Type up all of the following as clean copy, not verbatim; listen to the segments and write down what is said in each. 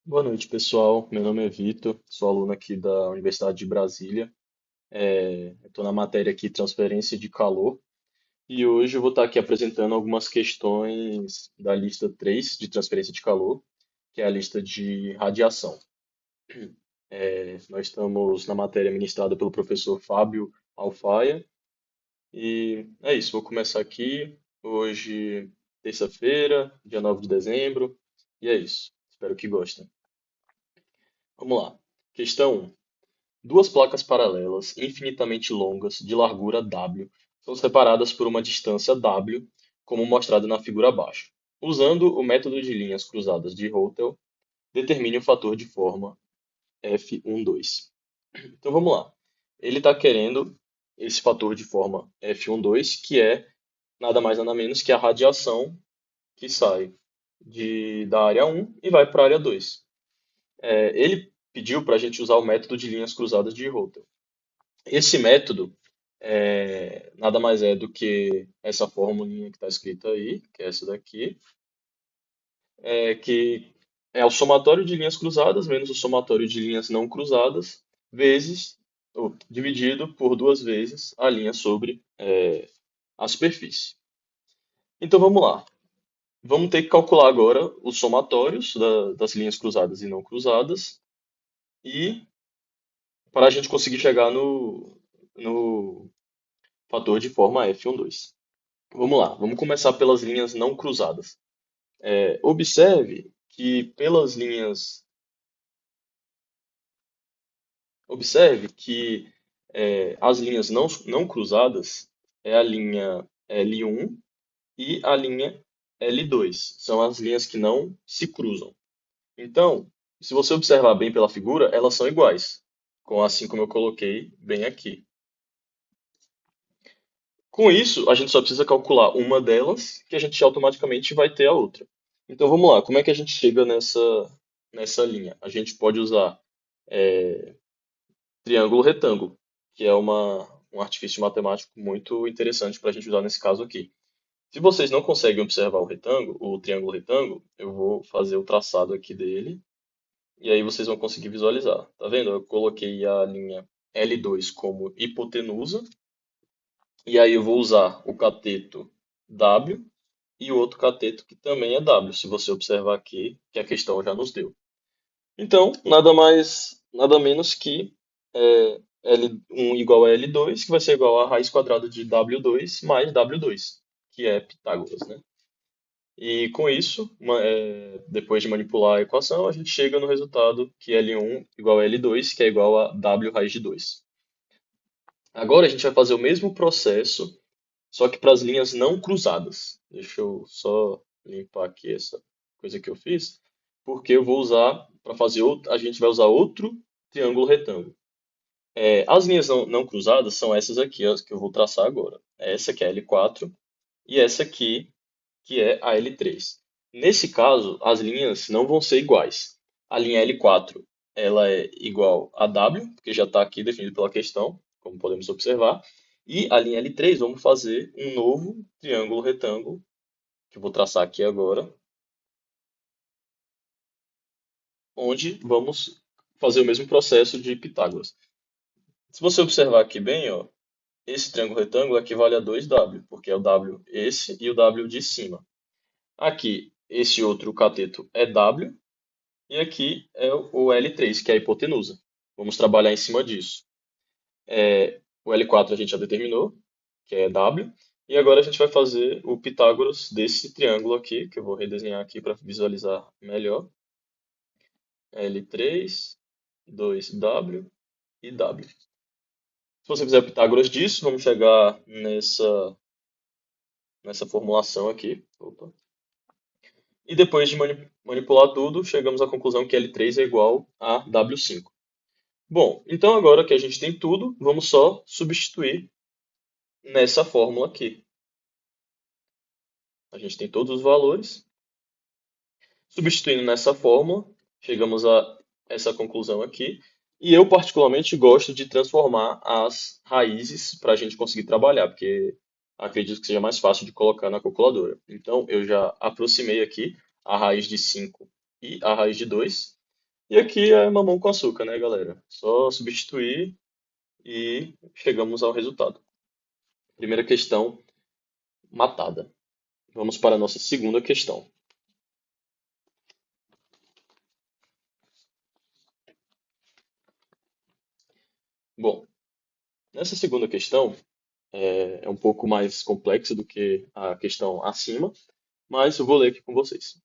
Boa noite, pessoal. Meu nome é Vitor, sou aluno aqui da Universidade de Brasília. Estou na matéria aqui Transferência de Calor e hoje eu vou estar aqui apresentando algumas questões da lista 3 de transferência de calor, que é a lista de radiação. Nós estamos na matéria ministrada pelo professor Fábio Alfaia e é isso, vou começar aqui hoje, terça-feira, dia 9 de dezembro, e é isso. Espero que gostem. Vamos lá. Questão 1. Duas placas paralelas infinitamente longas de largura W são separadas por uma distância W, como mostrado na figura abaixo. Usando o método de linhas cruzadas de Hotel, determine o fator de forma F12. Então vamos lá. Ele está querendo esse fator de forma F12, que é nada mais nada menos que a radiação que sai da área 1 e vai para a área 2. Ele pediu para a gente usar o método de linhas cruzadas de Hotel. Esse método nada mais é do que essa formulinha que está escrita aí, que é essa daqui, que é o somatório de linhas cruzadas menos o somatório de linhas não cruzadas, vezes, ou dividido por duas vezes a linha sobre a superfície. Então vamos lá. Vamos ter que calcular agora os somatórios das linhas cruzadas e não cruzadas, e para a gente conseguir chegar no fator de forma F12. Vamos lá, vamos começar pelas linhas não cruzadas. Observe que as linhas não cruzadas é a linha L1 e a linha L2. São as linhas que não se cruzam. Então, se você observar bem pela figura, elas são iguais, assim como eu coloquei bem aqui. Com isso, a gente só precisa calcular uma delas, que a gente automaticamente vai ter a outra. Então vamos lá, como é que a gente chega nessa linha? A gente pode usar triângulo retângulo, que é um artifício matemático muito interessante para a gente usar nesse caso aqui. Se vocês não conseguem observar o triângulo retângulo, eu vou fazer o traçado aqui dele, e aí vocês vão conseguir visualizar. Tá vendo? Eu coloquei a linha L2 como hipotenusa, e aí eu vou usar o cateto W e o outro cateto que também é W, se você observar aqui que a questão já nos deu. Então, nada mais, nada menos que L1 igual a L2, que vai ser igual a raiz quadrada de W2 mais W2, que é Pitágoras, né? E com isso, depois de manipular a equação, a gente chega no resultado que L1 igual a L2, que é igual a W raiz de 2. Agora a gente vai fazer o mesmo processo, só que para as linhas não cruzadas. Deixa eu só limpar aqui essa coisa que eu fiz, porque eu vou usar, para fazer outro, a gente vai usar outro triângulo retângulo. As linhas não cruzadas são essas aqui, ó, que eu vou traçar agora. Essa que é a L4 e essa aqui que é a L3. Nesse caso, as linhas não vão ser iguais. A linha L4 ela é igual a W, porque já está aqui definido pela questão, como podemos observar. E a linha L3, vamos fazer um novo triângulo retângulo, que eu vou traçar aqui agora, onde vamos fazer o mesmo processo de Pitágoras. Se você observar aqui bem, ó, esse triângulo retângulo equivale a 2W, porque é o W esse e o W de cima. Aqui, esse outro cateto é W, e aqui é o L3, que é a hipotenusa. Vamos trabalhar em cima disso. O L4 a gente já determinou, que é W. E agora a gente vai fazer o Pitágoras desse triângulo aqui, que eu vou redesenhar aqui para visualizar melhor. L3, 2W e W. Se você fizer o Pitágoras disso, vamos chegar nessa formulação aqui. Opa. E depois de manipular tudo, chegamos à conclusão que L3 é igual a W5. Bom, então agora que a gente tem tudo, vamos só substituir nessa fórmula aqui. A gente tem todos os valores. Substituindo nessa fórmula, chegamos a essa conclusão aqui. E eu particularmente gosto de transformar as raízes para a gente conseguir trabalhar, porque acredito que seja mais fácil de colocar na calculadora. Então eu já aproximei aqui a raiz de 5 e a raiz de 2. E aqui é mamão com açúcar, né, galera? Só substituir e chegamos ao resultado. Primeira questão matada. Vamos para a nossa segunda questão. Bom, nessa segunda questão é um pouco mais complexa do que a questão acima, mas eu vou ler aqui com vocês.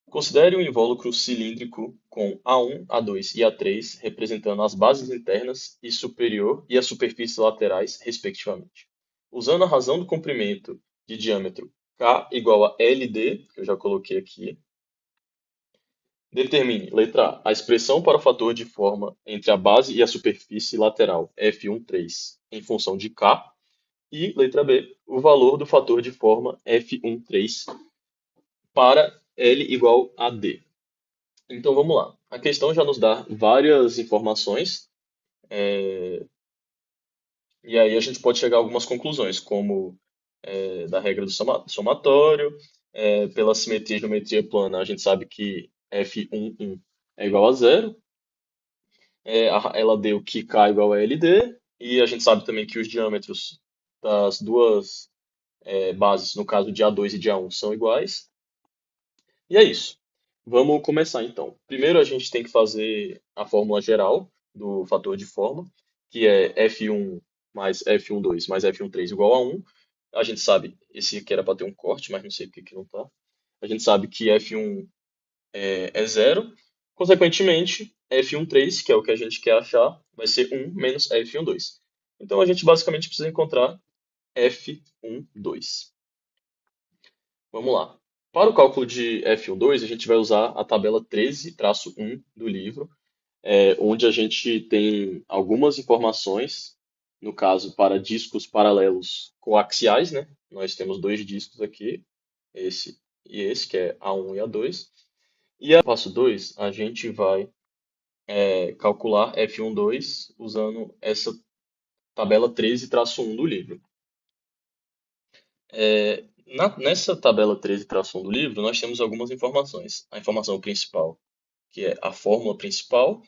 Considere um invólucro cilíndrico com A1, A2 e A3 representando as bases internas e superior e as superfícies laterais, respectivamente. Usando a razão do comprimento de diâmetro K igual a LD, que eu já coloquei aqui, determine, letra A expressão para o fator de forma entre a base e a superfície lateral F13 em função de K. E, letra B, o valor do fator de forma F13 para L igual a D. Então vamos lá. A questão já nos dá várias informações, e aí a gente pode chegar a algumas conclusões, como da regra do somatório, pela simetria e geometria plana, a gente sabe que F11 é igual a zero, ela deu que K é igual a LD, e a gente sabe também que os diâmetros das duas bases, no caso de A2 e de A1, são iguais. E é isso. Vamos começar então. Primeiro a gente tem que fazer a fórmula geral do fator de forma, que é F1 mais F12 mais F13 igual a 1. A gente sabe, esse aqui era para ter um corte, mas não sei por que que não tá. A gente sabe que F1 é zero. Consequentemente, F13, que é o que a gente quer achar, vai ser 1 menos F12. Então a gente basicamente precisa encontrar F12. Vamos lá. Para o cálculo de F12, a gente vai usar a tabela 13-1 do livro, onde a gente tem algumas informações, no caso, para discos paralelos coaxiais, né? Nós temos dois discos aqui, esse e esse, que é A1 e A2. E no passo 2, a gente vai calcular F12 usando essa tabela 13-1 do livro. Nessa tabela 13-1 do livro, nós temos algumas informações. A informação principal, que é a fórmula principal,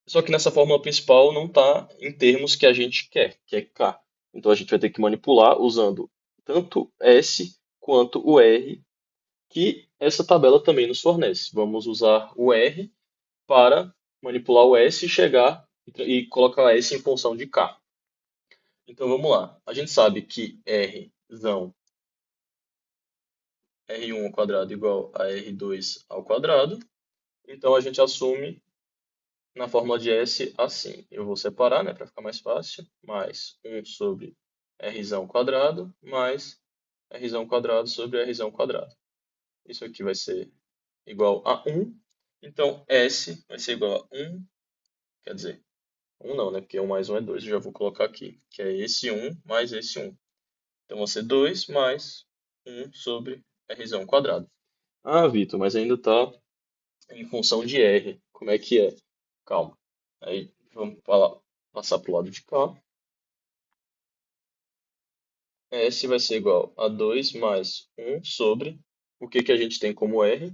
só que nessa fórmula principal não está em termos que a gente quer, que é K. Então a gente vai ter que manipular usando tanto S quanto o R, que essa tabela também nos fornece. Vamos usar o R para manipular o S e chegar e colocar S em função de K. Então vamos lá. A gente sabe que R1 ao quadrado igual a R2 ao quadrado. Então a gente assume na fórmula de S assim. Eu vou separar, né, para ficar mais fácil. Mais 1 sobre R ao quadrado mais R ao quadrado sobre R ao quadrado. Isso aqui vai ser igual a 1. Então S vai ser igual a 1. Quer dizer, 1 não, né? Porque 1 mais 1 é 2. Eu já vou colocar aqui. Que é esse 1 mais esse 1. Então vai ser 2 mais 1 sobre R ao quadrado. Ah, Vitor, mas ainda está em função de R. Como é que é? Calma. Aí vamos passar para o lado de cá. S vai ser igual a 2 mais 1 sobre o que que a gente tem como R?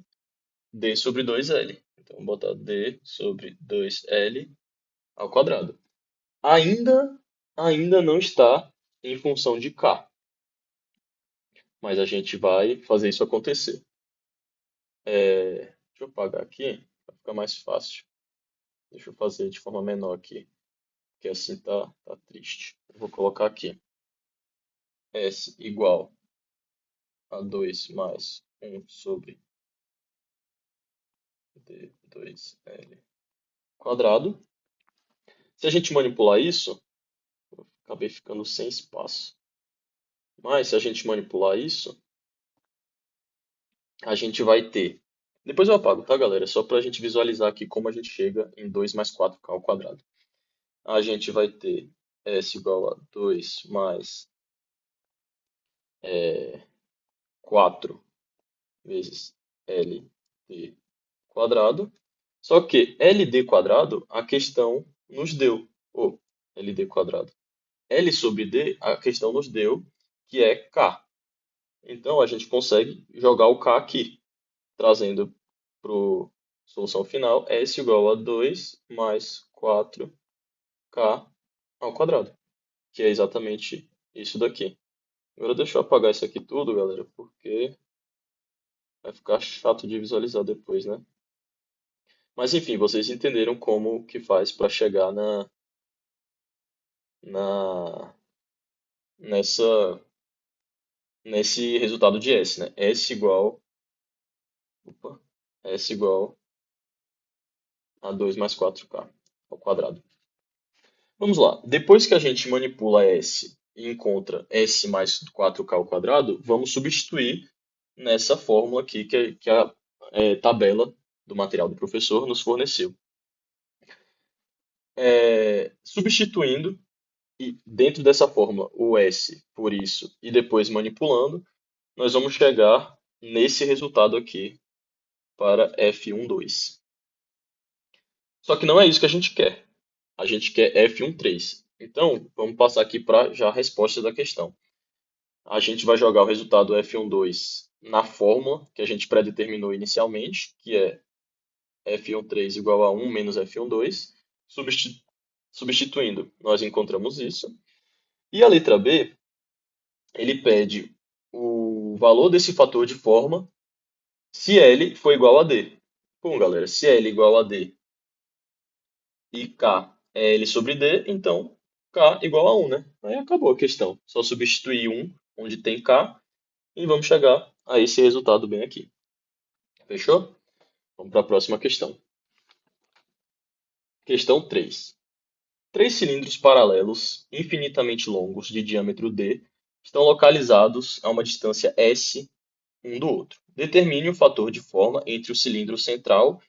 D sobre 2L. Então, vou botar D sobre 2L ao quadrado. Ainda, ainda não está em função de K, mas a gente vai fazer isso acontecer. Deixa eu apagar aqui, para ficar mais fácil. Deixa eu fazer de forma menor aqui, porque assim tá triste. Eu vou colocar aqui S igual a 2 mais 1 sobre D2L quadrado. Se a gente manipular isso, eu acabei ficando sem espaço. Mas se a gente manipular isso, a gente vai ter. Depois eu apago, tá, galera? Só para a gente visualizar aqui como a gente chega em 2 mais 4K ao quadrado. A gente vai ter S igual a 2 mais 4 vezes LD quadrado. Só que LD quadrado, a questão nos deu. Ou LD quadrado. L sobre D, a questão nos deu, que é K. Então a gente consegue jogar o K aqui, trazendo Solução final, S igual a 2 mais 4K ao quadrado, que é exatamente isso daqui. Agora deixa eu apagar isso aqui tudo, galera, porque vai ficar chato de visualizar depois, né? Mas enfim, vocês entenderam como que faz para chegar na, nessa, nesse resultado de S, né? Opa, S igual a 2 mais 4K ao quadrado. Vamos lá. Depois que a gente manipula S e encontra S mais 4K ao quadrado, vamos substituir nessa fórmula aqui que a tabela do material do professor nos forneceu. Substituindo e dentro dessa fórmula o S por isso e depois manipulando, nós vamos chegar nesse resultado aqui para F12. Só que não é isso que a gente quer. A gente quer F13. Então, vamos passar aqui para já a resposta da questão. A gente vai jogar o resultado F12 na fórmula que a gente predeterminou inicialmente, que é F13 igual a 1 menos F12. Substituindo, nós encontramos isso. E a letra B, ele pede o valor desse fator de forma se L for igual a D. Bom, galera, se L igual a D e K é L sobre D, então K igual a 1, né? Aí acabou a questão. Só substituir 1 onde tem K e vamos chegar a esse resultado bem aqui. Fechou? Vamos para a próxima questão. Questão 3. Três cilindros paralelos infinitamente longos de diâmetro D estão localizados a uma distância S um do outro. Determine o fator de forma entre o cilindro central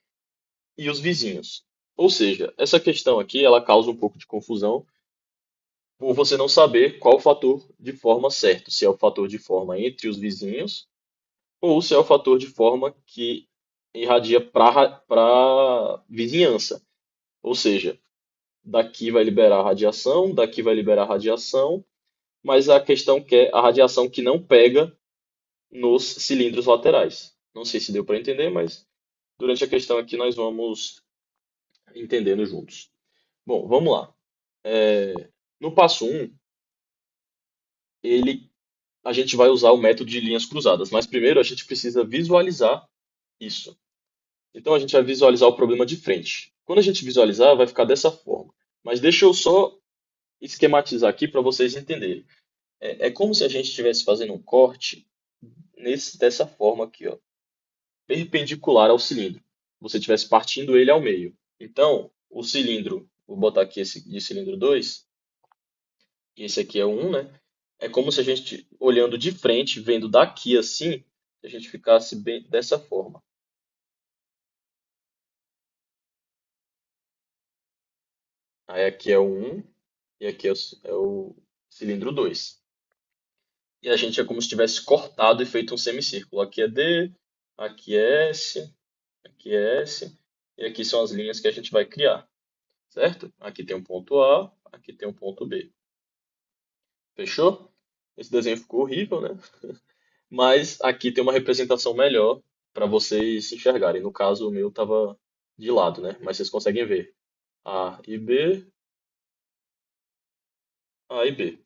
e os vizinhos. Ou seja, essa questão aqui ela causa um pouco de confusão por você não saber qual o fator de forma certo, se é o fator de forma entre os vizinhos ou se é o fator de forma que irradia para a vizinhança. Ou seja, daqui vai liberar radiação, daqui vai liberar radiação, mas a questão que é a radiação que não pega nos cilindros laterais. Não sei se deu para entender, mas durante a questão aqui nós vamos entendendo juntos. Bom, vamos lá. No passo 1, a gente vai usar o método de linhas cruzadas, mas primeiro a gente precisa visualizar isso. Então a gente vai visualizar o problema de frente. Quando a gente visualizar, vai ficar dessa forma. Mas deixa eu só esquematizar aqui para vocês entenderem. É como se a gente estivesse fazendo um corte dessa forma aqui, ó, perpendicular ao cilindro. Você estivesse partindo ele ao meio. Então, o cilindro, vou botar aqui esse de cilindro 2 e esse aqui é o 1, né? É como se a gente, olhando de frente, vendo daqui assim, a gente ficasse bem dessa forma. Aí aqui é o 1 e aqui é o cilindro 2. E a gente é como se tivesse cortado e feito um semicírculo. Aqui é D, aqui é S, aqui é S, e aqui são as linhas que a gente vai criar, certo? Aqui tem um ponto A, aqui tem um ponto B. Fechou? Esse desenho ficou horrível, né? Mas aqui tem uma representação melhor para vocês enxergarem. No caso, o meu estava de lado, né? Mas vocês conseguem ver A e B, A e B.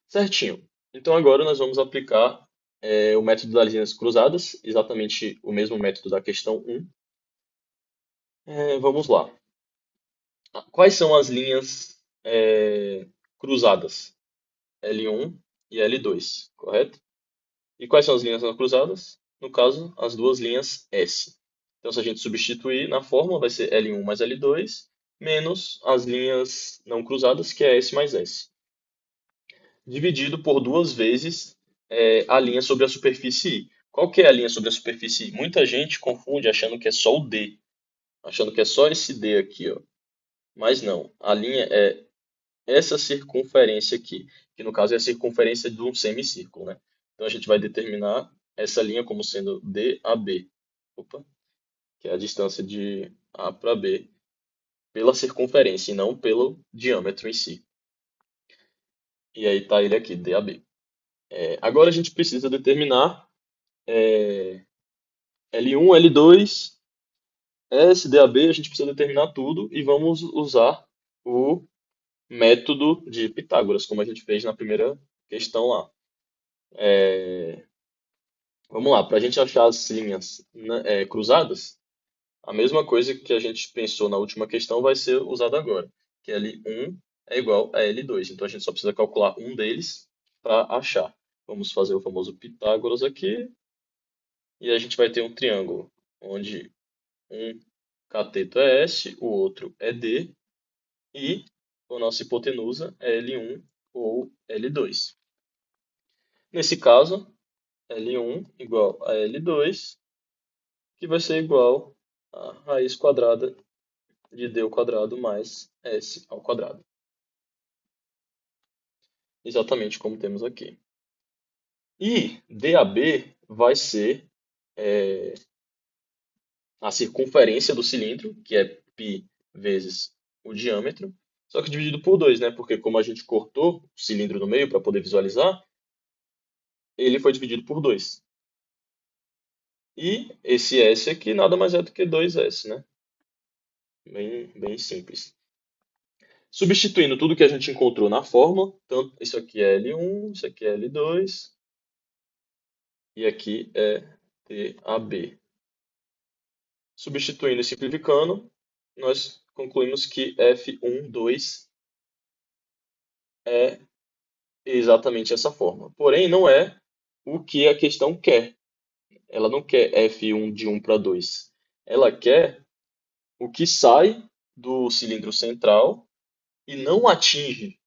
Certinho. Então agora nós vamos aplicar o método das linhas cruzadas, exatamente o mesmo método da questão 1. Vamos lá. Quais são as linhas cruzadas? L1 e L2, correto? E quais são as linhas não cruzadas? No caso, as duas linhas S. Então, se a gente substituir na fórmula, vai ser L1 mais L2, menos as linhas não cruzadas, que é S mais S. Dividido por duas vezes a linha sobre a superfície I. Qual que é a linha sobre a superfície I? Muita gente confunde achando que é só o D, achando que é só esse D aqui, ó. Mas não, a linha é essa circunferência aqui, que no caso é a circunferência de um semicírculo, né? Então a gente vai determinar essa linha como sendo DAB, opa, que é a distância de A para B, pela circunferência e não pelo diâmetro em si. E aí está ele aqui, DAB. Agora a gente precisa determinar L1, L2 SDAB, a gente precisa determinar tudo e vamos usar o método de Pitágoras, como a gente fez na primeira questão lá. Vamos lá, para a gente achar as linhas, né, cruzadas, a mesma coisa que a gente pensou na última questão vai ser usada agora, que L1 é igual a L2. Então a gente só precisa calcular um deles para achar. Vamos fazer o famoso Pitágoras aqui, e a gente vai ter um triângulo, onde um cateto é S, o outro é D, e a nossa hipotenusa é L1 ou L2. Nesse caso, L1 igual a L2, que vai ser igual a raiz quadrada de D ao quadrado mais S ao quadrado. Exatamente como temos aqui. E DAB vai ser a circunferência do cilindro, que é π vezes o diâmetro, só que dividido por 2, né? Porque como a gente cortou o cilindro no meio para poder visualizar, ele foi dividido por 2. E esse S aqui nada mais é do que 2S, né? Bem simples. Substituindo tudo que a gente encontrou na fórmula, então isso aqui é L1, isso aqui é L2 e aqui é DAB. Substituindo e simplificando, nós concluímos que F12 é exatamente essa forma. Porém, não é o que a questão quer. Ela não quer F1 de 1 para 2. Ela quer o que sai do cilindro central e não atinge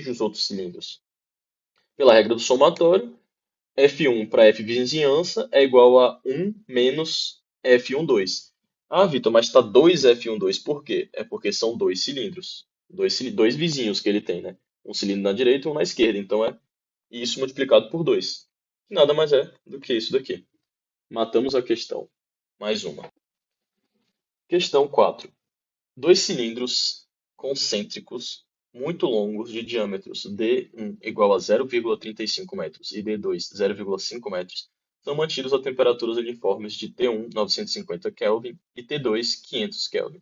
os outros cilindros. Pela regra do somatório, F1 para F vizinhança é igual a 1 menos F12. Ah, Vitor, mas está 2F12 por quê? É porque são dois cilindros. Dois vizinhos que ele tem, né? Um cilindro na direita e um na esquerda. Então é isso multiplicado por 2. Nada mais é do que isso daqui. Matamos a questão. Mais uma. Questão 4. Dois cilindros concêntricos muito longos de diâmetros D1 igual a 0,35 metros e D2 0,5 metros são mantidos a temperaturas uniformes de T1 950 Kelvin e T2 500 Kelvin.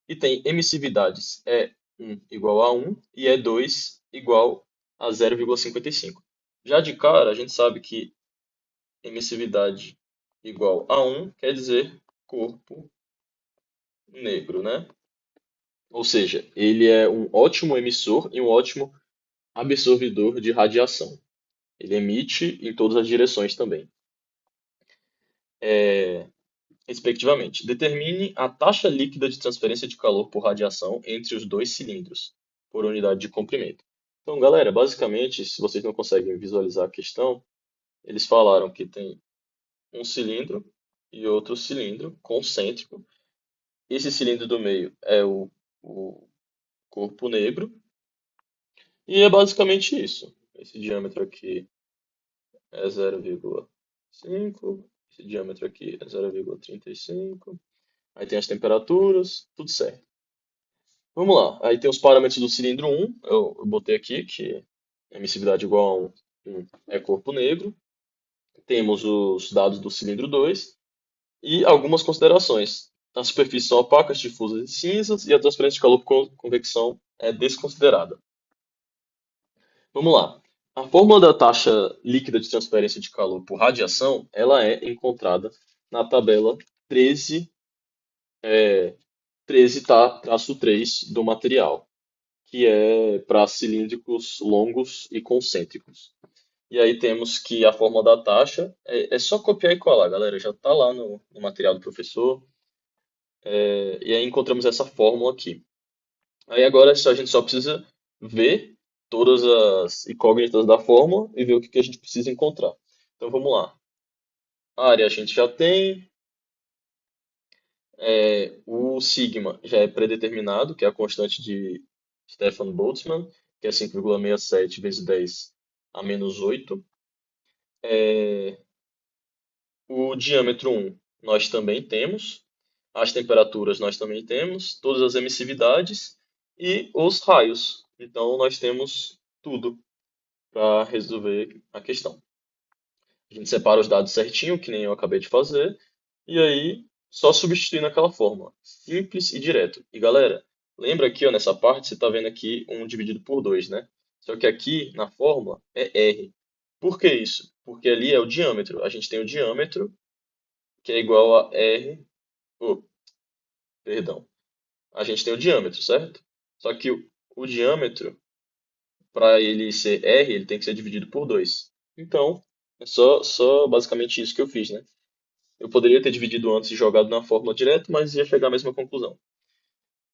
E tem emissividades E1 igual a 1 e E2 igual a 0,55. Já de cara, a gente sabe que emissividade igual a 1 quer dizer corpo negro, né? Ou seja, ele é um ótimo emissor e um ótimo absorvedor de radiação. Ele emite em todas as direções também, respectivamente. Determine a taxa líquida de transferência de calor por radiação entre os dois cilindros, por unidade de comprimento. Então, galera, basicamente, se vocês não conseguem visualizar a questão, eles falaram que tem um cilindro e outro cilindro concêntrico. Esse cilindro do meio é o corpo negro. E é basicamente isso. Esse diâmetro aqui é 0,5, esse diâmetro aqui é 0,35. Aí tem as temperaturas, tudo certo. Vamos lá. Aí tem os parâmetros do cilindro 1, eu botei aqui que emissividade igual a 1 é corpo negro. Temos os dados do cilindro 2 e algumas considerações. As superfícies são opacas, difusas e cinzas, e a transferência de calor por convecção é desconsiderada. Vamos lá. A fórmula da taxa líquida de transferência de calor por radiação, ela é encontrada na tabela 13, 13-3 do material, que é para cilíndricos longos e concêntricos. E aí temos que a fórmula da taxa é só copiar e colar, galera. Já está lá no material do professor. E aí encontramos essa fórmula aqui. Aí agora a gente só precisa ver todas as incógnitas da fórmula e ver o que que a gente precisa encontrar. Então vamos lá. A área a gente já tem, o sigma já é predeterminado, que é a constante de Stefan Boltzmann, que é 5,67 vezes 10 a menos 8. O diâmetro 1 nós também temos, as temperaturas nós também temos, todas as emissividades e os raios. Então nós temos tudo para resolver a questão. A gente separa os dados certinho, que nem eu acabei de fazer, e aí só substituindo aquela fórmula. Simples e direto. E galera, lembra aqui, ó, nessa parte, você está vendo aqui um dividido por 2, né? Só que aqui na fórmula é R. Por que isso? Porque ali é o diâmetro. A gente tem o diâmetro, que é igual a R. Oh, perdão. A gente tem o diâmetro, certo? Só que o diâmetro, para ele ser R, ele tem que ser dividido por 2. Então, é só basicamente isso que eu fiz, né? Eu poderia ter dividido antes e jogado na fórmula direto, mas ia chegar à mesma conclusão.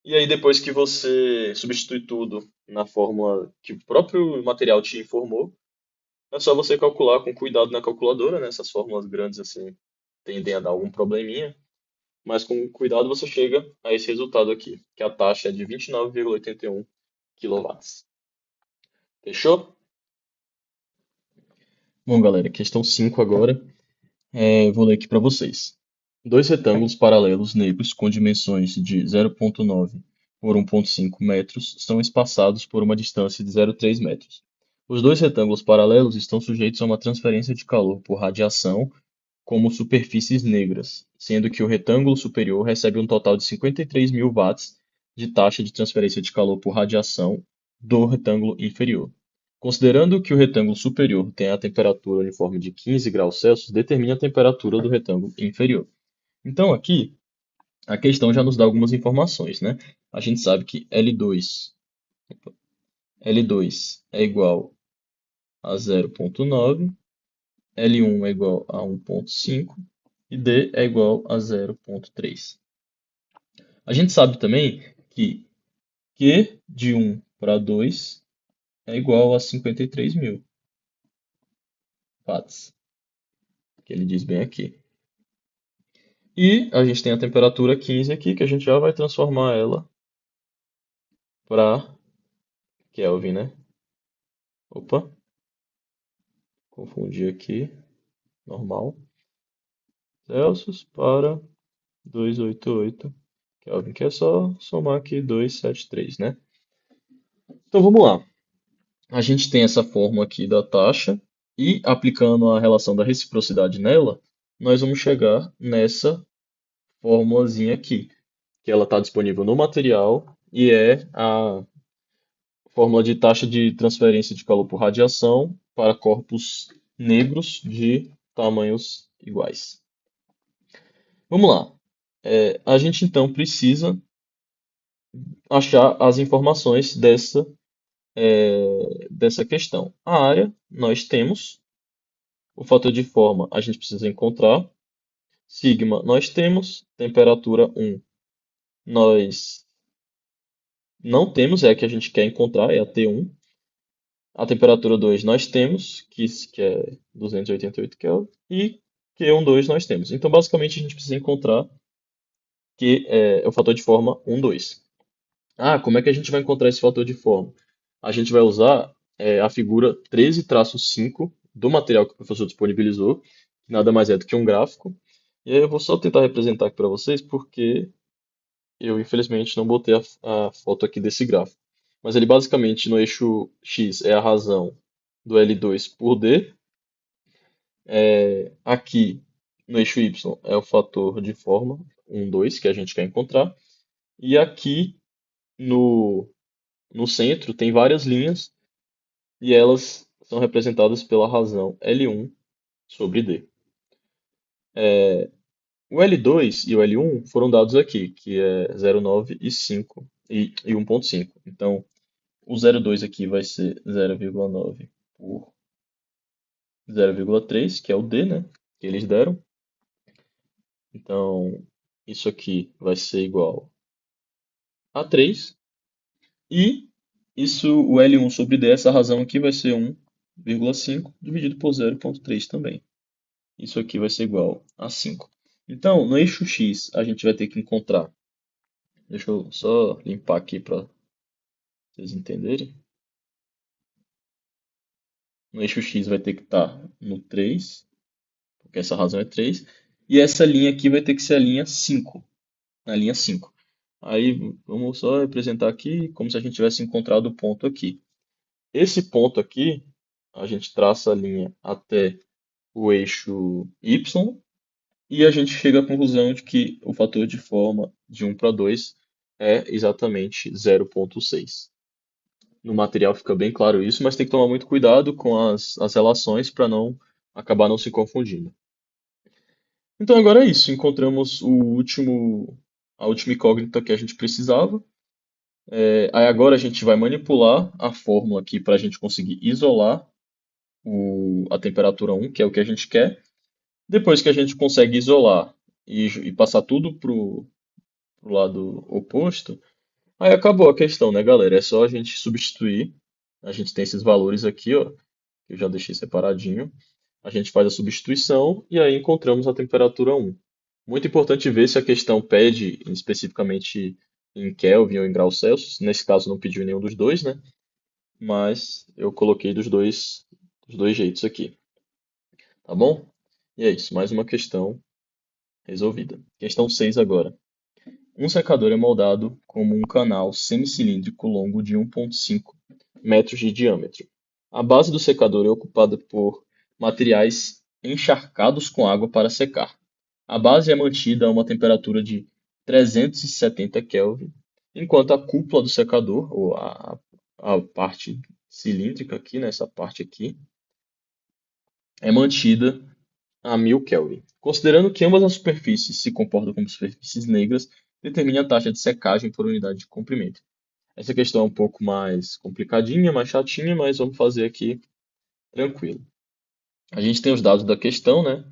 E aí, depois que você substitui tudo na fórmula que o próprio material te informou, é só você calcular com cuidado na calculadora, né? Essas fórmulas grandes assim tendem a dar algum probleminha, mas com cuidado você chega a esse resultado aqui, que a taxa é de 29,81 quilowatts. Fechou? Bom, galera, questão 5 agora. Vou ler aqui para vocês. Dois retângulos paralelos negros com dimensões de 0,9 por 1,5 metros são espaçados por uma distância de 0,3 metros. Os dois retângulos paralelos estão sujeitos a uma transferência de calor por radiação como superfícies negras, sendo que o retângulo superior recebe um total de 53.000 watts de taxa de transferência de calor por radiação do retângulo inferior. Considerando que o retângulo superior tem a temperatura uniforme de 15 graus Celsius, determine a temperatura do retângulo inferior. Então, aqui, a questão já nos dá algumas informações, né? A gente sabe que L2 é igual a 0,9, L1 é igual a 1,5 e D é igual a 0,3. A gente sabe também que Q de 1 para 2 é igual a 53.000 watts, que ele diz bem aqui. E a gente tem a temperatura 15 aqui, que a gente já vai transformar ela para Kelvin, né? Opa, confundi aqui, normal. Celsius para 288 Kelvin, que é só somar aqui 273, né? Então vamos lá. A gente tem essa fórmula aqui da taxa e aplicando a relação da reciprocidade nela, nós vamos chegar nessa formulazinha aqui, que ela está disponível no material e é a fórmula de taxa de transferência de calor por radiação para corpos negros de tamanhos iguais. Vamos lá. A gente então precisa achar as informações dessa questão. A área nós temos, o fator de forma a gente precisa encontrar, sigma nós temos, temperatura 1 nós não temos, é a que a gente quer encontrar, é a T1. A temperatura 2 nós temos, que é 288 Kelvin, e Q12 nós temos. Então, basicamente, a gente precisa encontrar que é o fator de forma 1, 2. Ah, como é que a gente vai encontrar esse fator de forma? A gente vai usar a figura 13-5 do material que o professor disponibilizou, que nada mais é do que um gráfico. E aí eu vou só tentar representar aqui para vocês, porque eu, infelizmente, não botei a foto aqui desse gráfico. Mas ele basicamente no eixo X é a razão do L2 por D. Aqui no eixo Y é o fator de forma 1, 2 que a gente quer encontrar. E aqui no, no centro tem várias linhas e elas são representadas pela razão L1 sobre D. O L2 e o L1 foram dados aqui, que é 0,9 e 5 e 1,5. Então, o 0,2 aqui vai ser 0,9 por 0,3, que é o D, né? Que eles deram. Então, isso aqui vai ser igual a 3. E isso, o L1 sobre D, essa razão aqui vai ser 1,5 dividido por 0,3 também. Isso aqui vai ser igual a 5. Então, no eixo X, a gente vai ter que encontrar. Deixa eu só limpar aqui para vocês entenderem. No eixo X vai ter que estar no 3, porque essa razão é 3. E essa linha aqui vai ter que ser a linha 5, na linha 5. Aí vamos só representar aqui como se a gente tivesse encontrado o ponto aqui. Esse ponto aqui, a gente traça a linha até o eixo Y e a gente chega à conclusão de que o fator de forma de 1 para 2 é exatamente 0,6. No material fica bem claro isso, mas tem que tomar muito cuidado com as relações para não acabar não se confundindo. Então agora é isso, encontramos a última incógnita que a gente precisava. Aí agora a gente vai manipular a fórmula aqui para a gente conseguir isolar a temperatura 1, que é o que a gente quer. Depois que a gente consegue isolar e passar tudo pro lado oposto, aí acabou a questão, né, galera? É só a gente substituir. A gente tem esses valores aqui, ó, que eu já deixei separadinho. A gente faz a substituição e aí encontramos a temperatura 1. Muito importante ver se a questão pede especificamente em Kelvin ou em graus Celsius. Nesse caso não pediu nenhum dos dois, né? Mas eu coloquei dos dois jeitos aqui, tá bom? E é isso, mais uma questão resolvida. Questão 6 agora. Um secador é moldado como um canal semicilíndrico longo de 1,5 metros de diâmetro. A base do secador é ocupada por materiais encharcados com água para secar. A base é mantida a uma temperatura de 370 Kelvin, enquanto a cúpula do secador, ou a parte cilíndrica aqui, né, essa parte aqui, é mantida a 1000 Kelvin. Considerando que ambas as superfícies se comportam como superfícies negras, determine a taxa de secagem por unidade de comprimento. Essa questão é um pouco mais complicadinha, mais chatinha, mas vamos fazer aqui tranquilo. A gente tem os dados da questão, né?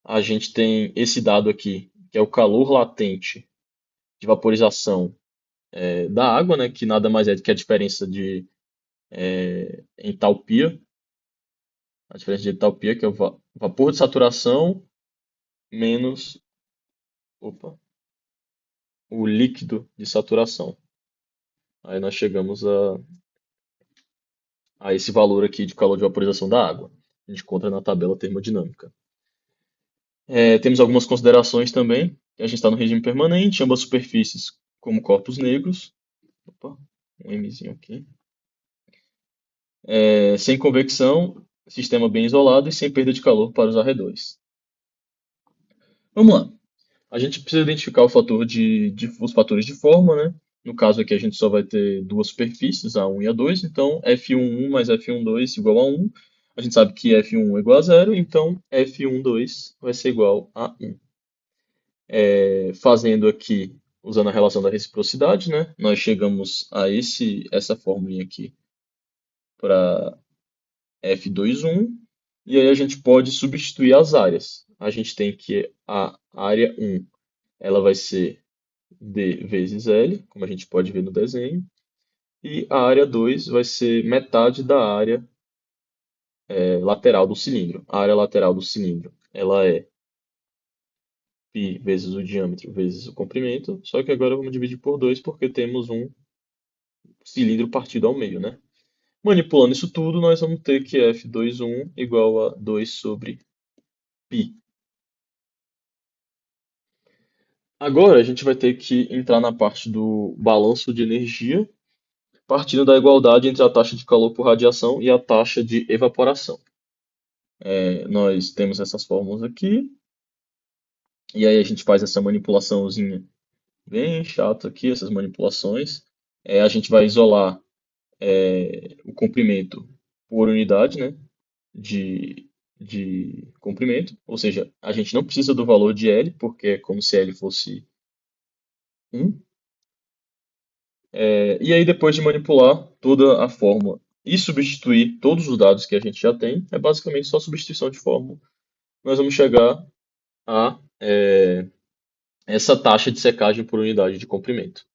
A gente tem esse dado aqui, que é o calor latente de vaporização da água, né? Que nada mais é do que a diferença de entalpia. A diferença de entalpia, que é o vapor de saturação menos, opa, o líquido de saturação. Aí nós chegamos a esse valor aqui de calor de vaporização da água. A gente encontra na tabela termodinâmica. Temos algumas considerações também. A gente está no regime permanente, ambas superfícies como corpos negros. Opa, um Mzinho aqui. Sem convecção, sistema bem isolado e sem perda de calor para os arredores. Vamos lá. A gente precisa identificar os fatores de forma, né? No caso aqui a gente só vai ter duas superfícies, a 1 e a 2, então F11 mais F12 igual a 1. A gente sabe que F11 é igual a 0, então F12 vai ser igual a 1. Fazendo aqui, usando a relação da reciprocidade, né? Nós chegamos a essa formulinha aqui para F21, e aí a gente pode substituir as áreas. A gente tem que a área 1 ela vai ser D vezes L, como a gente pode ver no desenho, e a área 2 vai ser metade da área lateral do cilindro. A área lateral do cilindro ela é π vezes o diâmetro vezes o comprimento, só que agora vamos dividir por 2 porque temos um cilindro partido ao meio, né? Manipulando isso tudo, nós vamos ter que F21 igual a 2 sobre π. Agora a gente vai ter que entrar na parte do balanço de energia, partindo da igualdade entre a taxa de calor por radiação e a taxa de evaporação. Nós temos essas fórmulas aqui, e aí a gente faz essa manipulaçãozinha bem chata aqui, essas manipulações. A gente vai isolar o comprimento por unidade, né, de comprimento, ou seja, a gente não precisa do valor de L, porque é como se L fosse 1. E aí, depois de manipular toda a fórmula e substituir todos os dados que a gente já tem, é basicamente só substituição de fórmula. Nós vamos chegar a essa taxa de secagem por unidade de comprimento.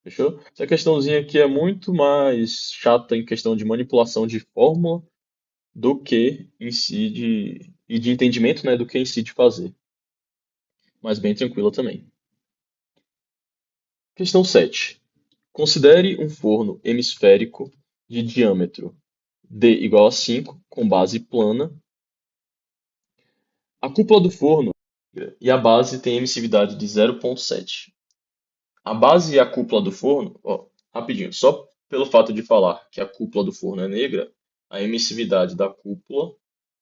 Fechou? Essa questãozinha aqui é muito mais chata em questão de manipulação de fórmula do que em si e de entendimento, né, do que em si de fazer. Mas bem tranquila também. Questão 7. Considere um forno hemisférico de diâmetro D igual a 5, com base plana. A cúpula do forno e a base tem emissividade de 0,7. A base e a cúpula do forno, ó, rapidinho, só pelo fato de falar que a cúpula do forno é negra, a emissividade da cúpula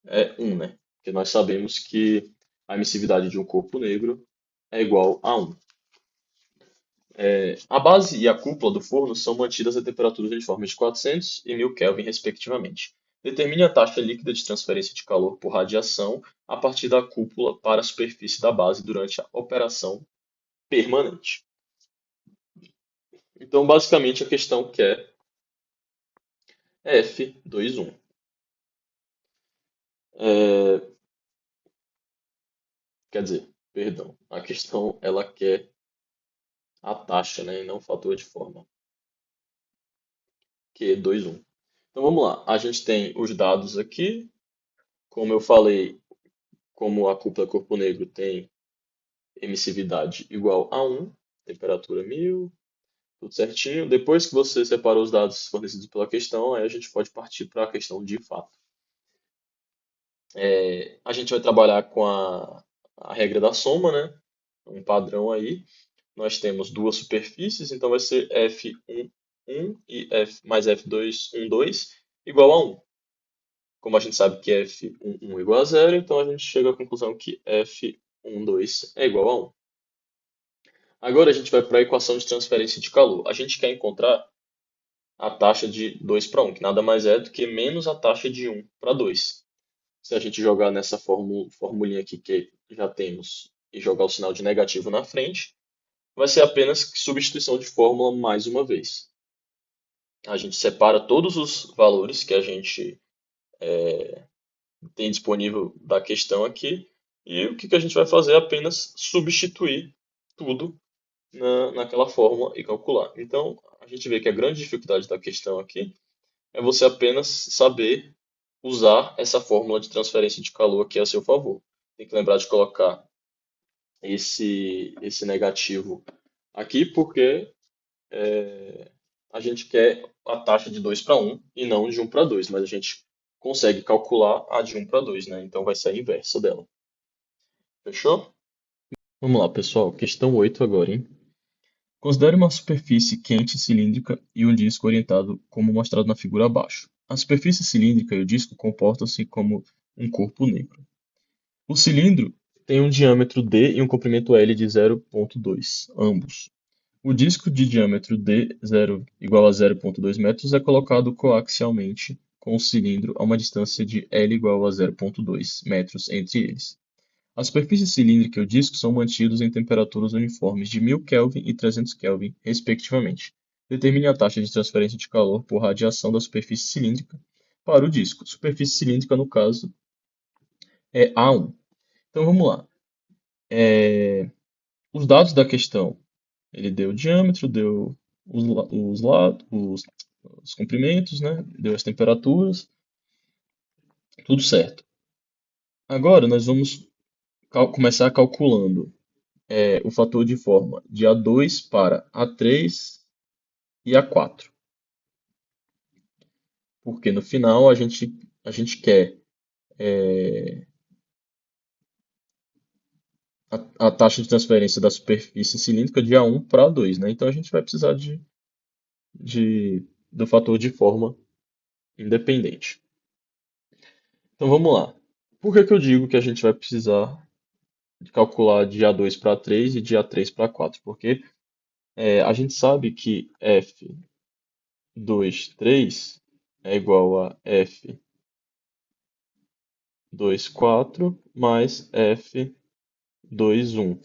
é 1, né? Porque nós sabemos que a emissividade de um corpo negro é igual a 1. A base e a cúpula do forno são mantidas a temperaturas uniformes de 400 e 1000 Kelvin, respectivamente. Determine a taxa líquida de transferência de calor por radiação a partir da cúpula para a superfície da base durante a operação permanente. Então, basicamente, a questão quer F21. É, quer dizer, perdão, a questão ela quer a taxa, né, e não o fator de forma, que é 21. Então vamos lá, a gente tem os dados aqui, como eu falei, como a cúpula corpo negro tem emissividade igual a 1, temperatura 1000, tudo certinho. Depois que você separou os dados fornecidos pela questão, aí a gente pode partir para a questão de fato. A gente vai trabalhar com a regra da soma, né? Um padrão aí. Nós temos duas superfícies, então vai ser F1, 1 e F mais F2, 1, 2 igual a 1. Como a gente sabe que F1, 1 igual a 0, então a gente chega à conclusão que F1, 2 é igual a 1. Agora a gente vai para a equação de transferência de calor. A gente quer encontrar a taxa de 2 para 1, que nada mais é do que menos a taxa de 1 para 2. Se a gente jogar nessa formulinha aqui que já temos e jogar o sinal de negativo na frente, vai ser apenas substituição de fórmula mais uma vez. A gente separa todos os valores que a gente tem disponível da questão aqui e o que a gente vai fazer é apenas substituir tudo naquela fórmula e calcular. Então, a gente vê que a grande dificuldade da questão aqui é você apenas saber usar essa fórmula de transferência de calor aqui a seu favor. Tem que lembrar de colocar esse negativo aqui, porque a gente quer a taxa de 2 para 1 e não de 1 para 2, mas a gente consegue calcular a de 1 para 2, né? Então vai ser a inversa dela. Fechou? Vamos lá, pessoal. Questão 8 agora, hein? Considere uma superfície quente cilíndrica e um disco orientado como mostrado na figura abaixo. A superfície cilíndrica e o disco comportam-se como um corpo negro. O cilindro tem um diâmetro d e um comprimento L de 0,2, ambos. O disco de diâmetro d igual a 0,2 metros é colocado coaxialmente com o cilindro a uma distância de L igual a 0,2 metros entre eles. A superfície cilíndrica e o disco são mantidos em temperaturas uniformes de 1000 Kelvin e 300 Kelvin, respectivamente. Determine a taxa de transferência de calor por radiação da superfície cilíndrica para o disco. Superfície cilíndrica, no caso, é A1. Então vamos lá. Os dados da questão. Ele deu o diâmetro, deu os comprimentos, né? Deu as temperaturas, tudo certo. Agora nós vamos começar calculando o fator de forma de A2 para A3 e A4. Porque no final a gente quer a taxa de transferência da superfície cilíndrica de A1 para A2, né? Então a gente vai precisar do fator de forma independente. Então vamos lá. Por que eu digo que a gente vai precisar de calcular de A2 para A3 e de A3 para A4? Porque a gente sabe que F23 é igual a F24 mais F21,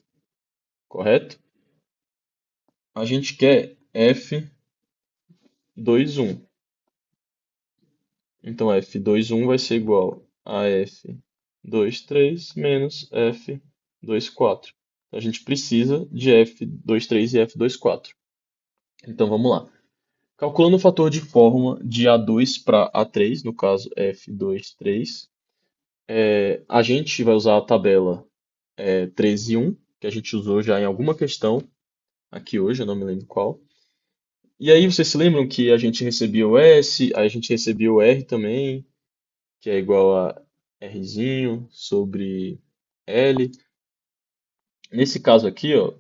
correto? A gente quer F21. Então F21 vai ser igual a F23 menos F24. A gente precisa de F23 e F24. Então vamos lá. Calculando o fator de forma de A2 para A3, no caso F23, a gente vai usar a tabela 3 e 1, que a gente usou já em alguma questão aqui hoje, eu não me lembro qual. E aí vocês se lembram que a gente recebia o S, aí a gente recebia o R também, que é igual a Rzinho sobre L. Nesse caso aqui, ó,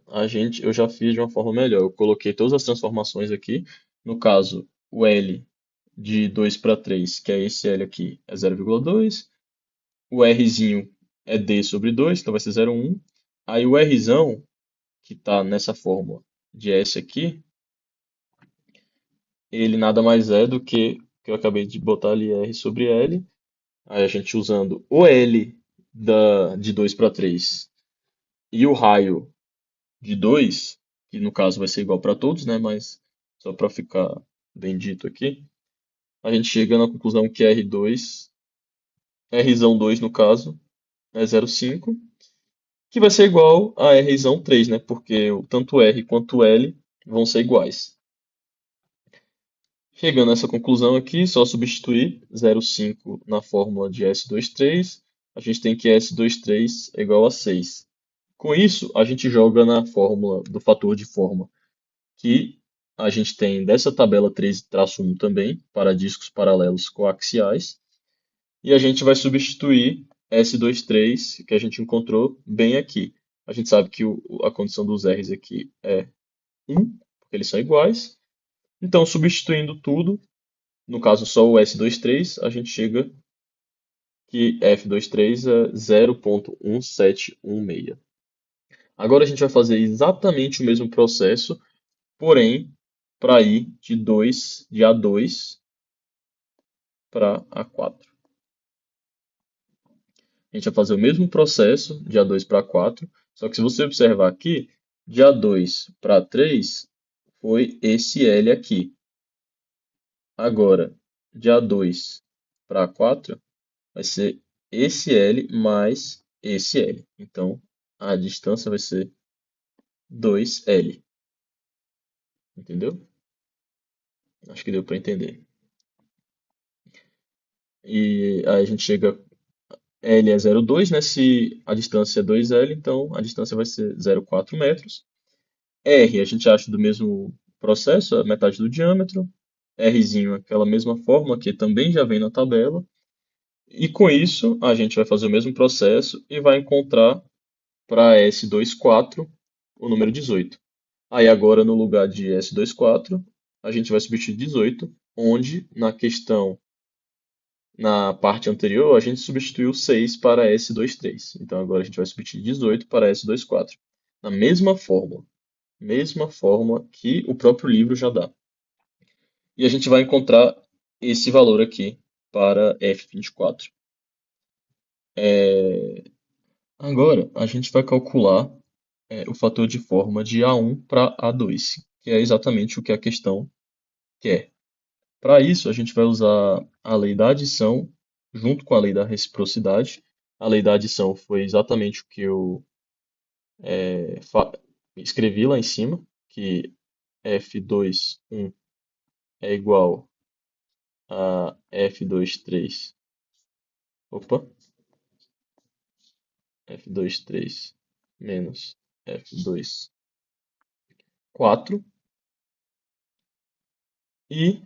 eu já fiz de uma forma melhor. Eu coloquei todas as transformações aqui. No caso, o L de 2 para 3, que é esse L aqui, é 0,2. O Rzinho é D sobre 2, então vai ser 0,1. Aí o Rzão, que está nessa fórmula de S aqui, ele nada mais é do que eu acabei de botar ali R sobre L. Aí a gente usando o L de 2 para 3 e o raio de 2, que no caso vai ser igual para todos, né? Mas só para ficar bem dito aqui, a gente chega na conclusão que R2, Rzão 2 no caso, é 0,5, que vai ser igual a Rzão 3, né? Porque tanto R quanto L vão ser iguais. Chegando a essa conclusão aqui, só substituir 0,5 na fórmula de S23, a gente tem que S23 é igual a 6. Com isso, a gente joga na fórmula do fator de forma que a gente tem dessa tabela 13-1 também, para discos paralelos coaxiais, e a gente vai substituir S23 que a gente encontrou bem aqui. A gente sabe que a condição dos R's aqui é 1, porque eles são iguais. Então, substituindo tudo, no caso só o S23, a gente chega que F23 é 0,1716. Agora a gente vai fazer exatamente o mesmo processo, porém para ir de A2 para A4. A gente vai fazer o mesmo processo de A2 para A4, só que se você observar aqui, de A2 para A3 foi esse L aqui. Agora, de A2 para A4 vai ser esse L mais esse L. Então, a distância vai ser 2L. Entendeu? Acho que deu para entender. E aí a gente chega, L é 0,2, né? Se a distância é 2L, então a distância vai ser 0,4 metros. R a gente acha do mesmo processo, a metade do diâmetro. Rzinho, aquela mesma fórmula que também já vem na tabela. E com isso, a gente vai fazer o mesmo processo e vai encontrar para S24 o número 18. Aí agora, no lugar de S24, a gente vai substituir 18, onde na parte anterior, a gente substituiu 6 para S23. Então agora a gente vai substituir 18 para S24. Na mesma fórmula que o próprio livro já dá. E a gente vai encontrar esse valor aqui para F24. Agora a gente vai calcular o fator de forma de A1 para A2, que é exatamente o que a questão quer. Para isso, a gente vai usar a lei da adição junto com a lei da reciprocidade. A lei da adição foi exatamente o que eu escrevi lá em cima, que F21 é igual a F23. Opa, F23 menos F24. E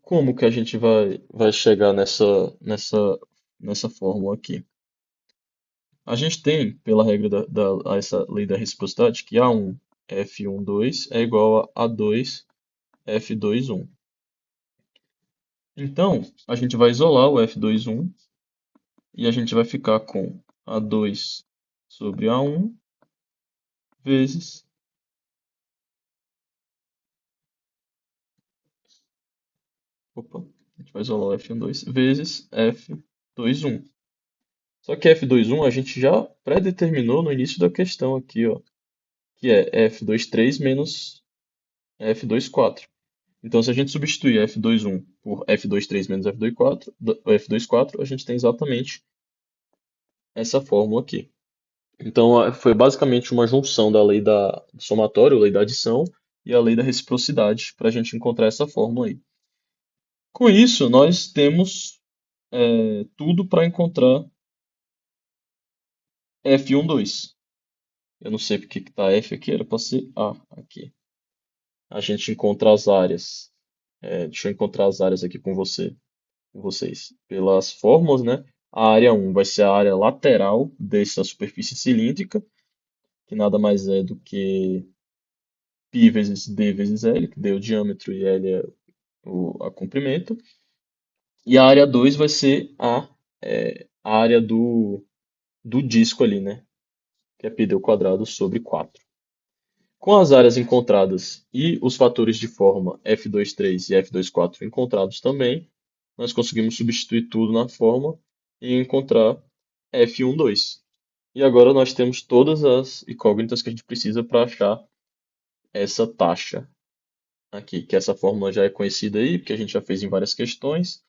como que a gente vai chegar nessa fórmula aqui? A gente tem, pela regra essa lei da reciprocidade, que A1 F12 é igual a A2 F21. Então, a gente vai isolar o F21 e a gente vai ficar com A2 sobre A1 vezes. Opa, a gente vai isolar o F12 vezes F21. Só que F21 a gente já pré-determinou no início da questão aqui, ó, que é F23 menos F24. Então, se a gente substituir F21 por F23 menos F24, a gente tem exatamente essa fórmula aqui. Então, foi basicamente uma junção da lei do somatório, a lei da adição, e a lei da reciprocidade para a gente encontrar essa fórmula aí. Com isso, nós temos tudo para encontrar F12. Eu não sei porque que está F aqui, era para ser A aqui. A gente encontra as áreas. Deixa eu encontrar as áreas aqui com vocês. Pelas fórmulas, né? A área 1 vai ser a área lateral dessa superfície cilíndrica, que nada mais é do que π vezes d vezes L, que d é o diâmetro e L é a comprimento. E a área 2 vai ser a área do disco ali, né? Que é πd ao quadrado sobre 4. Com as áreas encontradas e os fatores de forma f2,3 e f2,4 encontrados também, nós conseguimos substituir tudo na forma e encontrar f1,2. E agora nós temos todas as incógnitas que a gente precisa para achar essa taxa aqui, que essa fórmula já é conhecida aí, porque a gente já fez em várias questões.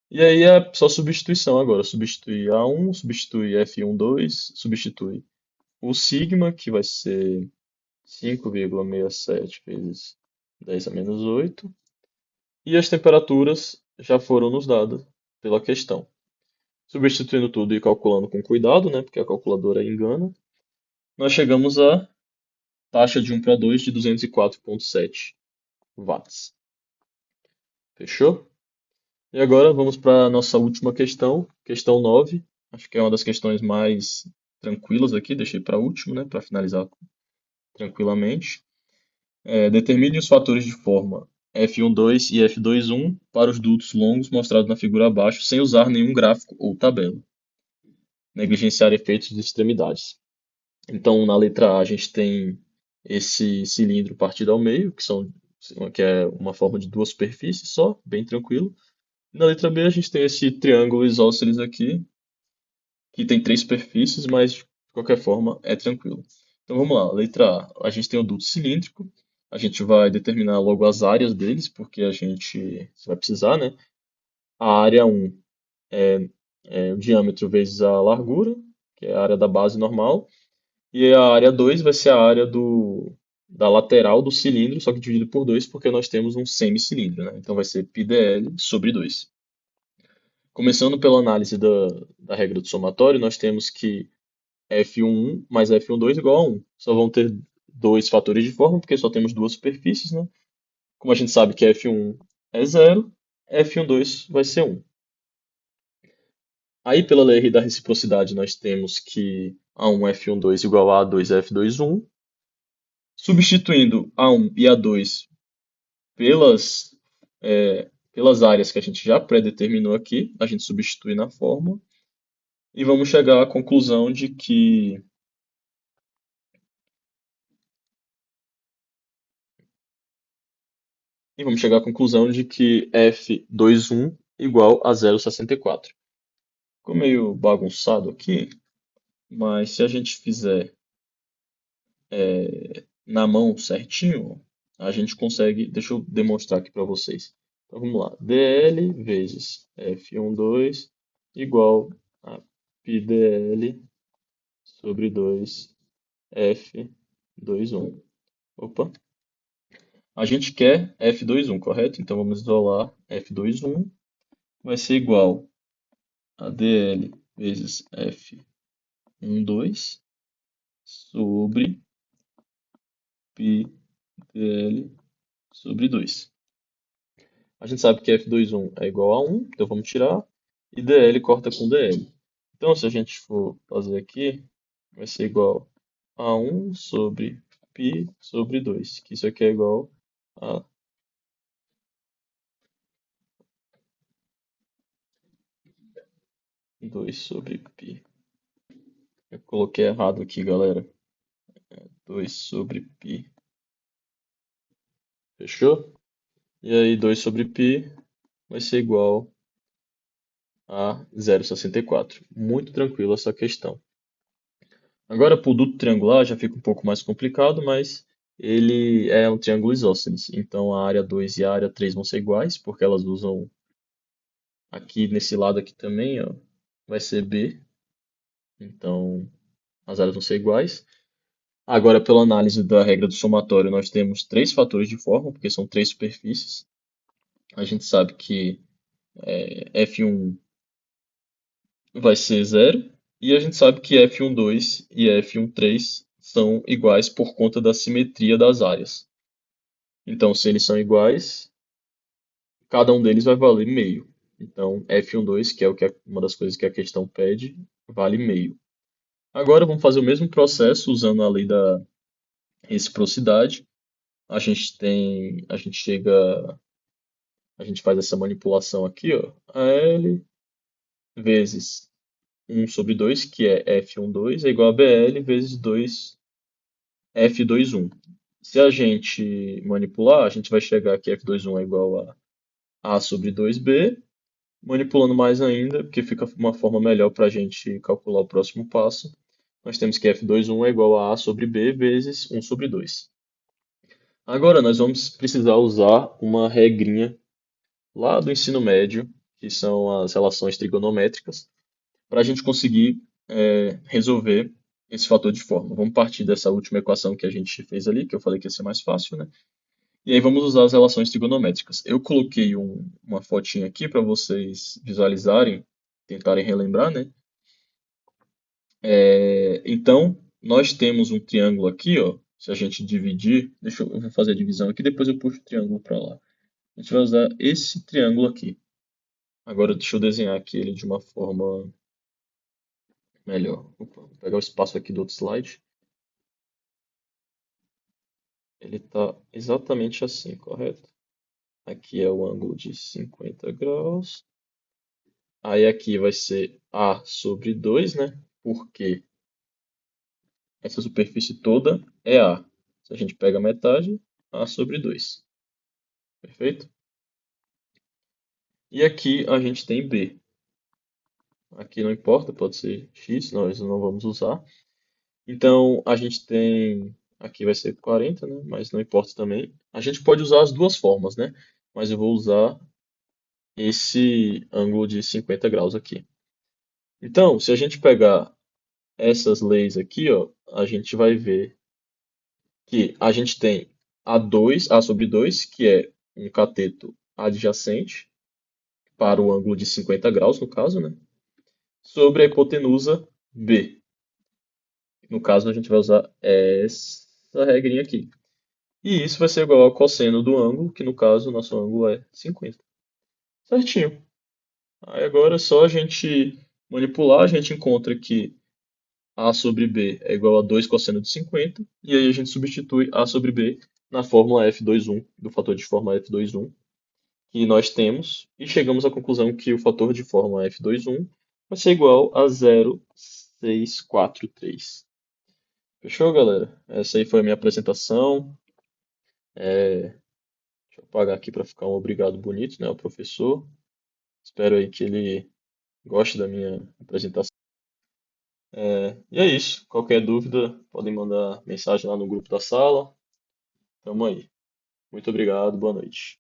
E aí é só substituição agora. Substitui A1, substitui F12, substitui o sigma, que vai ser 5,67 vezes 10 a menos 8. E as temperaturas já foram nos dadas pela questão. Substituindo tudo e calculando com cuidado, né, porque a calculadora engana, nós chegamos à taxa de 1 para 2 de 204,7 watts. Fechou? E agora vamos para a nossa última questão, questão 9. Acho que é uma das questões mais tranquilas aqui, deixei para último, né, para finalizar tranquilamente. Determine os fatores de forma F12 e F21 para os dutos longos mostrados na figura abaixo, sem usar nenhum gráfico ou tabela. Negligenciar efeitos de extremidades. Então, na letra A, a gente tem esse cilindro partido ao meio, que é uma forma de duas superfícies só, bem tranquilo. Na letra B, a gente tem esse triângulo isósceles aqui, que tem três superfícies, mas de qualquer forma é tranquilo. Então vamos lá, letra A, a gente tem o duto cilíndrico, a gente vai determinar logo as áreas deles, porque a gente vai precisar, né? A área 1 é o diâmetro vezes a largura, que é a área da base normal, e a área 2 vai ser a área da lateral do cilindro, só que dividido por 2, porque nós temos um semicilindro, né? Então vai ser πdl sobre 2. Começando pela análise da regra do somatório, nós temos que F11 mais F12 igual a 1. Só vão ter dois fatores de forma, porque só temos duas superfícies, né? Como a gente sabe que F1 é 0, F12 vai ser 1. Aí, pela lei da reciprocidade, nós temos que A1 F12 igual a A2 F21. Substituindo A1 e A2 pelas áreas que a gente já predeterminou aqui, a gente substitui na fórmula e vamos chegar à conclusão de que F21 igual a 0,64. Ficou meio bagunçado aqui, mas se a gente fizer na mão certinho, a gente consegue. Deixa eu demonstrar aqui para vocês. Então vamos lá. dl vezes F12 igual a πdl sobre 2 F21. Opa! A gente quer F21, correto? Então vamos isolar F21. Vai ser igual a dl vezes F12 sobre πdl sobre 2. A gente sabe que F21 é igual a 1, então vamos tirar. E dl corta com dl. Então, se a gente for fazer aqui, vai ser igual a 1 sobre π sobre 2, que isso aqui é igual a 2 sobre π. Eu coloquei errado aqui, galera. 2 sobre π. Fechou? E aí, 2 sobre π vai ser igual a 0,64. Muito tranquilo essa questão. Agora, para o duto triangular já fica um pouco mais complicado, mas ele é um triângulo isósceles. Então, a área 2 e a área 3 vão ser iguais, porque elas usam aqui nesse lado aqui também, ó, vai ser B. Então, as áreas vão ser iguais. Agora, pela análise da regra do somatório, nós temos três fatores de forma, porque são três superfícies. A gente sabe que F1 vai ser zero, e a gente sabe que F12 e F13 são iguais por conta da simetria das áreas. Então, se eles são iguais, cada um deles vai valer meio. Então, F12, que é uma das coisas que a questão pede, vale meio. Agora, vamos fazer o mesmo processo usando a lei da reciprocidade. A gente faz essa manipulação aqui, ó, a L vezes 1/2, que é F12, é igual a BL vezes 2 F21. Se a gente manipular, a gente vai chegar que F21 é igual a A/2B, manipulando mais ainda, porque fica uma forma melhor para a gente calcular o próximo passo. Nós temos que F21 é igual a A/B vezes 1/2. Agora nós vamos precisar usar uma regrinha lá do ensino médio, que são as relações trigonométricas, para a gente conseguir resolver esse fator de forma. Vamos partir dessa última equação que a gente fez ali, que eu falei que ia ser mais fácil, né? E aí vamos usar as relações trigonométricas. Eu coloquei uma fotinha aqui para vocês visualizarem, tentarem relembrar, né? Então, nós temos um triângulo aqui, ó. Se a gente dividir, eu vou fazer a divisão aqui, depois eu puxo o triângulo para lá. A gente vai usar esse triângulo aqui. Agora deixa eu desenhar aqui ele de uma forma melhor. Opa, vou pegar o espaço aqui do outro slide. Ele está exatamente assim, correto? Aqui é o ângulo de 50 graus. Aí aqui vai ser A/2, né? Porque essa superfície toda é A. Se a gente pega a metade, A/2. Perfeito? E aqui a gente tem B. Aqui não importa, pode ser X, nós não vamos usar. Então a gente tem. Aqui vai ser 40, né? Mas não importa também. A gente pode usar as duas formas, né? Mas eu vou usar esse ângulo de 50 graus aqui. Então, se a gente pegar essas leis aqui, ó, a gente vai ver que a gente tem A/2, que é um cateto adjacente para o ângulo de 50 graus, no caso, né? Sobre a hipotenusa B. No caso, a gente vai usar essa regrinha aqui. E isso vai ser igual ao cosseno do ângulo, que no caso o nosso ângulo é 50. Certinho. Aí agora é só a gente manipular, a gente encontra que A sobre B é igual a 2 cosseno de 50, e aí a gente substitui A sobre B na fórmula F21, do fator de forma F21, que nós temos, e chegamos à conclusão que o fator de forma F21 vai ser igual a 0,643. Fechou, galera? Essa aí foi a minha apresentação. Deixa eu apagar aqui para ficar um obrigado bonito, né, ao professor. Espero aí que ele goste da minha apresentação. E é isso. Qualquer dúvida, podem mandar mensagem lá no grupo da sala. Tamo aí. Muito obrigado, boa noite.